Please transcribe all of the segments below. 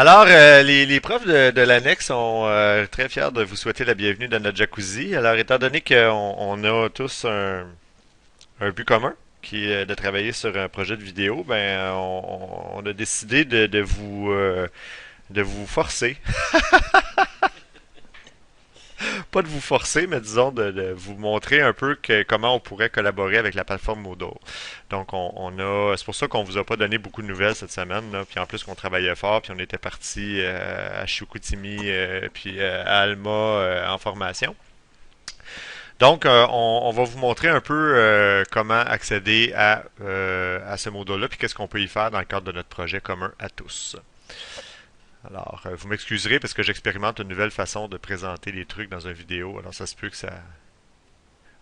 Alors, les profs de l'annexe sont très fiers de vous souhaiter la bienvenue dans notre jacuzzi. Alors, étant donné qu'on a tous un but commun, qui est de travailler sur un projet de vidéo, ben, on a décidé de vous forcer, pas de vous forcer, mais disons de vous montrer un peu comment on pourrait collaborer avec la plateforme Moodle. Donc, c'est pour ça qu'on vous a pas donné beaucoup de nouvelles cette semaine, là. Puis en plus qu'on travaillait fort, puis on était parti à Chicoutimi, puis à Alma en formation. Donc, on va vous montrer un peu comment accéder à ce Moodle-là, puis qu'est-ce qu'on peut y faire dans le cadre de notre projet commun à tous. Alors, vous m'excuserez parce que j'expérimente une nouvelle façon de présenter les trucs dans une vidéo. Alors, ça se peut que ça.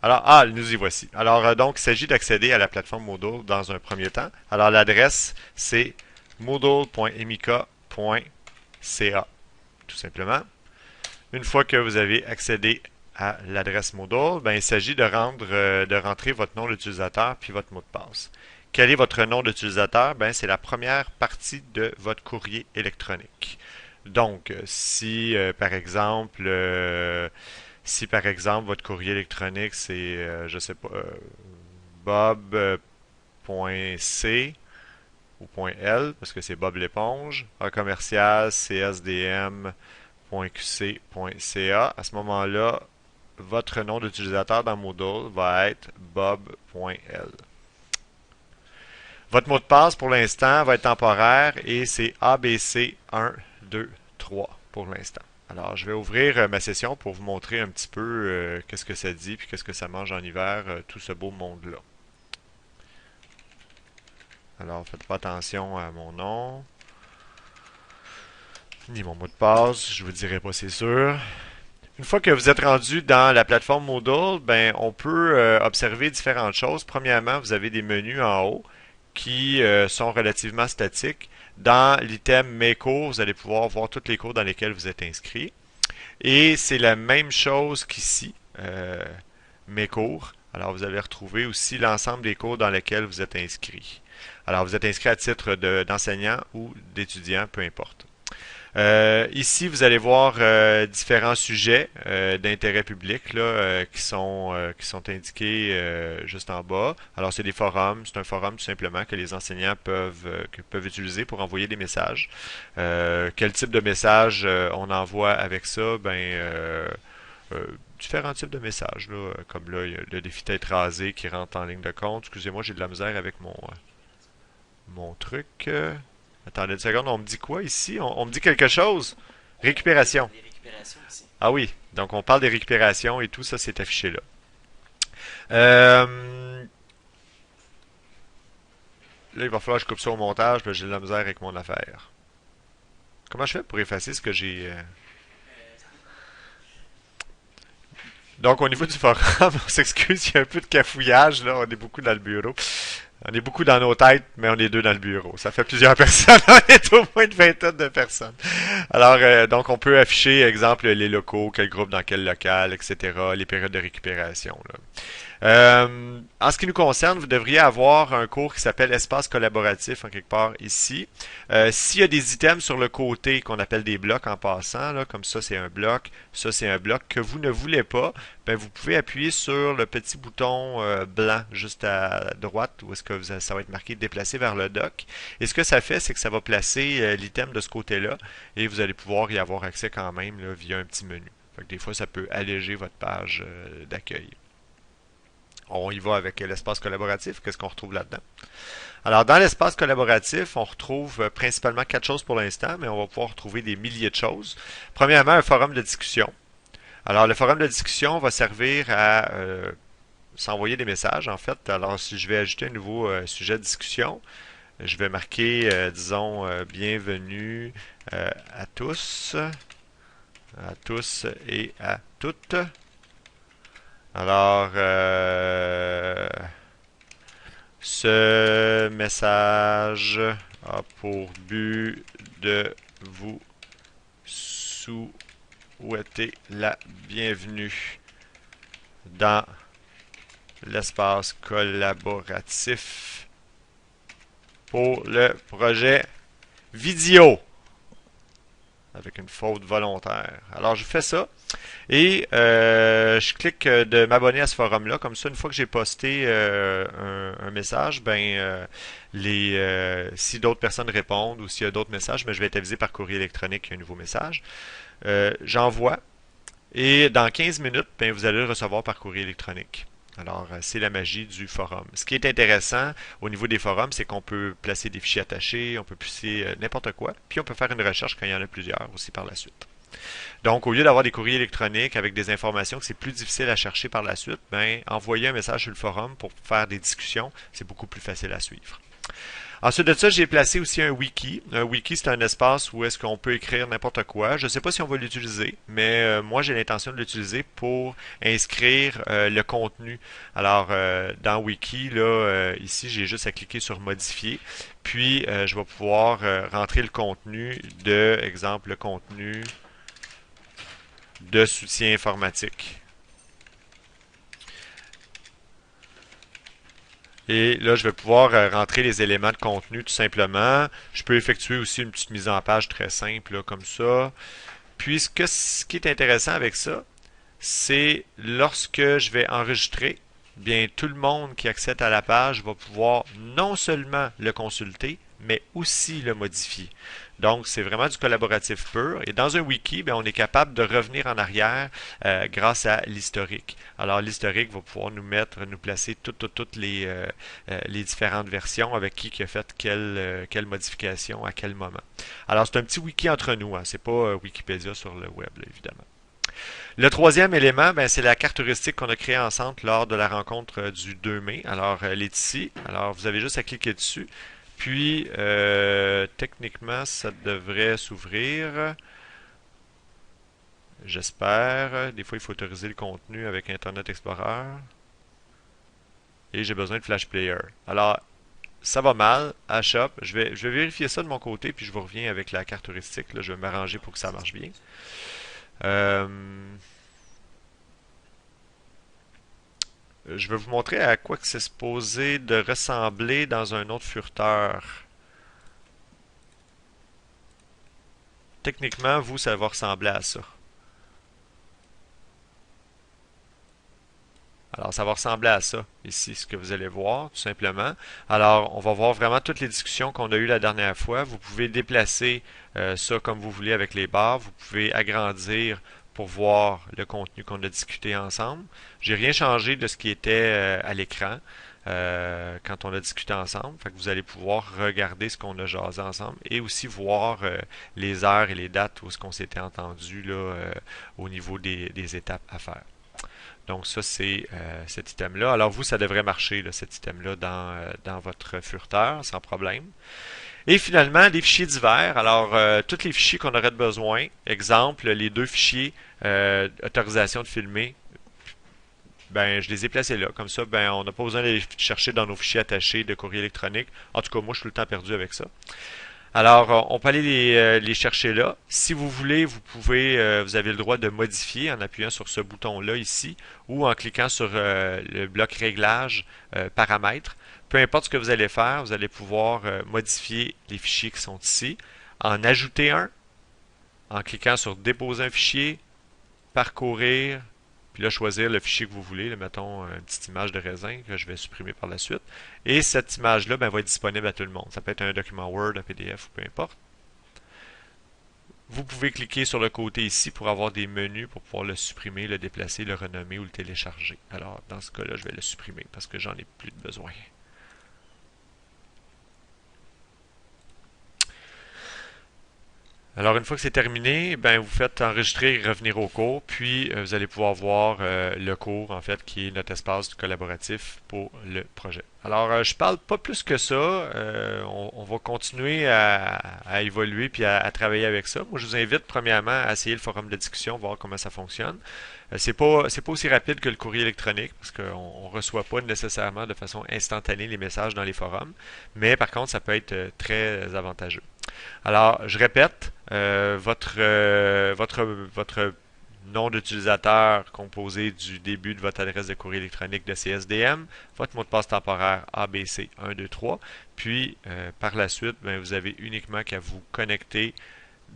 Alors, nous y voici. Alors, donc, il s'agit d'accéder à la plateforme Moodle dans un premier temps. Alors, l'adresse, c'est moodle.emika.ca, tout simplement. Une fois que vous avez accédé à l'adresse Moodle, ben, il s'agit de rentrer votre nom d'utilisateur puis votre mot de passe. Quel est votre nom d'utilisateur? Ben, c'est la première partie de votre courrier électronique. Donc, si par exemple votre courrier électronique c'est, je sais pas, bob.c ou .l, parce que c'est Bob l'éponge, a commercial csdm.qc.ca, à ce moment-là, votre nom d'utilisateur dans Moodle va être bob.l. Votre mot de passe pour l'instant va être temporaire et c'est ABC123 pour l'instant. Alors, je vais ouvrir ma session pour vous montrer un petit peu qu'est-ce que ça dit puis qu'est-ce que ça mange en hiver, tout ce beau monde-là. Alors, faites pas attention à mon nom, ni mon mot de passe, je vous dirai pas, c'est sûr. Une fois que vous êtes rendu dans la plateforme Moodle, ben, on peut observer différentes choses. Premièrement, vous avez des menus en haut qui sont relativement statiques. Dans l'item Mes cours, vous allez pouvoir voir tous les cours dans lesquels vous êtes inscrit. Et c'est la même chose qu'ici, Mes cours. Alors, vous allez retrouver aussi l'ensemble des cours dans lesquels vous êtes inscrit. Alors, vous êtes inscrit à titre d'enseignant ou d'étudiant, peu importe. Ici, vous allez voir différents sujets d'intérêt public là, qui sont indiqués juste en bas. Alors, c'est des forums. C'est un forum tout simplement que les enseignants peuvent utiliser pour envoyer des messages. Quel type de message on envoie avec ça? Différents types de messages. Là, comme là, il y a le défi tête rasée qui rentre en ligne de compte. Excusez-moi, j'ai de la misère avec mon truc. Attendez une seconde, on me dit quoi ici? On me dit quelque chose? Récupération. Des récupérations aussi. Ah oui, donc on parle des récupérations et tout ça, c'est affiché là. Euh, Là, il va falloir que je coupe ça au montage, parce que j'ai de la misère avec mon affaire. Comment je fais pour effacer ce que j'ai... Donc, au niveau du forum, on s'excuse, il y a un peu de cafouillage, là. On est beaucoup dans le bureau. On est beaucoup dans nos têtes, mais on est deux dans le bureau. Ça fait plusieurs personnes. On est au moins une vingtaine de personnes. Alors, donc, on peut afficher, exemple, les locaux, quel groupe dans quel local, etc., les périodes de récupération, là. En ce qui nous concerne, vous devriez avoir un cours qui s'appelle Espace collaboratif en quelque part ici. S'il y a des items sur le côté qu'on appelle des blocs en passant, là, comme ça c'est un bloc que vous ne voulez pas, ben vous pouvez appuyer sur le petit bouton blanc juste à droite où est-ce que ça va être marqué déplacer vers le dock. Et ce que ça fait, c'est que ça va placer l'item de ce côté-là et vous allez pouvoir y avoir accès quand même là, via un petit menu. Fait que des fois, ça peut alléger votre page d'accueil. On y va avec l'espace collaboratif. Qu'est-ce qu'on retrouve là-dedans? Alors, dans l'espace collaboratif, on retrouve principalement quatre choses pour l'instant, mais on va pouvoir retrouver des milliers de choses. Premièrement, un forum de discussion. Alors, le forum de discussion va servir à s'envoyer des messages, en fait. Alors, si je vais ajouter un nouveau sujet de discussion, je vais marquer, disons, bienvenue à tous et à toutes. Alors, ce message a pour but de vous souhaiter la bienvenue dans l'espace collaboratif pour le projet vidéo. avec une faute volontaire. Alors, je fais ça et je clique de m'abonner à ce forum-là. Comme ça, une fois que j'ai posté un message, si d'autres personnes répondent ou s'il y a d'autres messages, ben, je vais être avisé par courrier électronique qu'il y a un nouveau message. J'envoie et dans 15 minutes, ben, vous allez le recevoir par courrier électronique. Alors, c'est la magie du forum. Ce qui est intéressant au niveau des forums, c'est qu'on peut placer des fichiers attachés, on peut placer n'importe quoi, puis on peut faire une recherche quand il y en a plusieurs aussi par la suite. Donc, au lieu d'avoir des courriers électroniques avec des informations que c'est plus difficile à chercher par la suite, ben, envoyer un message sur le forum pour faire des discussions, c'est beaucoup plus facile à suivre. Ensuite de ça, j'ai placé aussi un wiki. Un wiki, c'est un espace où est-ce qu'on peut écrire n'importe quoi. Je ne sais pas si on va l'utiliser, mais moi, j'ai l'intention de l'utiliser pour inscrire le contenu. Alors, dans wiki, là, ici, j'ai juste à cliquer sur modifier. Puis, je vais pouvoir rentrer le contenu de, exemple, le contenu de soutien informatique. Et là, je vais pouvoir rentrer les éléments de contenu tout simplement. Je peux effectuer aussi une petite mise en page très simple, là, comme ça. Puis, ce qui est intéressant avec ça, c'est lorsque je vais enregistrer, bien, tout le monde qui accède à la page va pouvoir non seulement le consulter, mais aussi le modifier. Donc, c'est vraiment du collaboratif pur. Et dans un wiki, bien, on est capable de revenir en arrière grâce à l'historique. Alors, l'historique va pouvoir nous placer toutes les différentes versions avec qui a fait quelle modification à quel moment. Alors, c'est un petit wiki entre nous. Hein. C'est pas Wikipédia sur le web, là, évidemment. Le troisième élément, ben, c'est la carte heuristique qu'on a créée ensemble lors de la rencontre du 2 mai. Alors, elle est ici. Alors, vous avez juste à cliquer dessus. Puis, techniquement, ça devrait s'ouvrir. J'espère. Des fois, il faut autoriser le contenu avec Internet Explorer. Et j'ai besoin de Flash Player. Alors, ça va mal à Shop. Je vais vérifier ça de mon côté, puis je vous reviens avec la carte heuristique. Là, je vais m'arranger pour que ça marche bien. Je vais vous montrer à quoi que c'est supposé de ressembler dans un autre furteur. Techniquement, vous, ça va ressembler à ça. Alors, ça va ressembler à ça, ici, ce que vous allez voir, tout simplement. Alors, on va voir vraiment toutes les discussions qu'on a eues la dernière fois. Vous pouvez déplacer ça comme vous voulez avec les barres. Vous pouvez agrandir pour voir le contenu qu'on a discuté ensemble. J'ai rien changé de ce qui était à l'écran quand on a discuté ensemble. Fait que vous allez pouvoir regarder ce qu'on a jasé ensemble et aussi voir les heures et les dates où ce qu'on s'était entendu là, au niveau des étapes à faire. Donc ça, c'est cet item-là. Alors vous, ça devrait marcher, là, cet item-là, dans votre furteur, sans problème. Et finalement, des fichiers divers. Alors, tous les fichiers qu'on aurait besoin. Exemple, les deux fichiers autorisation de filmer. Ben, je les ai placés là. Comme ça, ben, on n'a pas besoin d'aller chercher dans nos fichiers attachés de courrier électronique. En tout cas, moi, je suis tout le temps perdu avec ça. Alors, on peut aller les chercher là. Si vous voulez, vous avez le droit de modifier en appuyant sur ce bouton-là ici ou en cliquant sur le bloc réglage paramètres. Peu importe ce que vous allez faire, vous allez pouvoir modifier les fichiers qui sont ici, en ajouter un, en cliquant sur déposer un fichier, parcourir, puis là choisir le fichier que vous voulez, là, mettons une petite image de raisin que je vais supprimer par la suite. Et cette image-là ben, va être disponible à tout le monde. Ça peut être un document Word, un PDF ou peu importe. Vous pouvez cliquer sur le côté ici pour avoir des menus pour pouvoir le supprimer, le déplacer, le renommer ou le télécharger. Alors dans ce cas-là, je vais le supprimer parce que j'en ai plus de besoin. Alors, une fois que c'est terminé, ben, vous faites enregistrer et revenir au cours, puis vous allez pouvoir voir le cours, en fait, qui est notre espace collaboratif pour le projet. Alors, je parle pas plus que ça. On va continuer à évoluer puis à travailler avec ça. Moi, je vous invite premièrement à essayer le forum de discussion, voir comment ça fonctionne. C'est pas aussi rapide que le courrier électronique parce qu'on ne reçoit pas nécessairement de façon instantanée les messages dans les forums, mais par contre, ça peut être très avantageux. Alors, je répète, votre nom d'utilisateur composé du début de votre adresse de courrier électronique de CSDM, votre mot de passe temporaire ABC123, puis par la suite, ben, vous avez uniquement qu'à vous connecter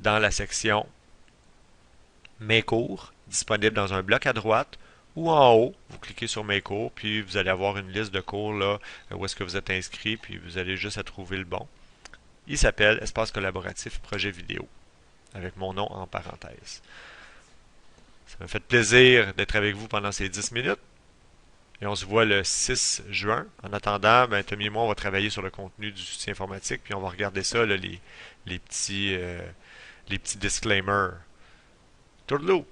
dans la section Mes cours, disponible dans un bloc à droite, ou en haut, vous cliquez sur Mes cours, puis vous allez avoir une liste de cours là, où est-ce que vous êtes inscrit, puis vous allez juste à trouver le bon. Il s'appelle Espace collaboratif projet vidéo, avec mon nom en parenthèse. Ça m'a fait plaisir d'être avec vous pendant ces 10 minutes. Et on se voit le 6 juin. En attendant, ben, Tommy et moi, on va travailler sur le contenu du soutien informatique, puis on va regarder ça, là, les petits disclaimers. Tourlou!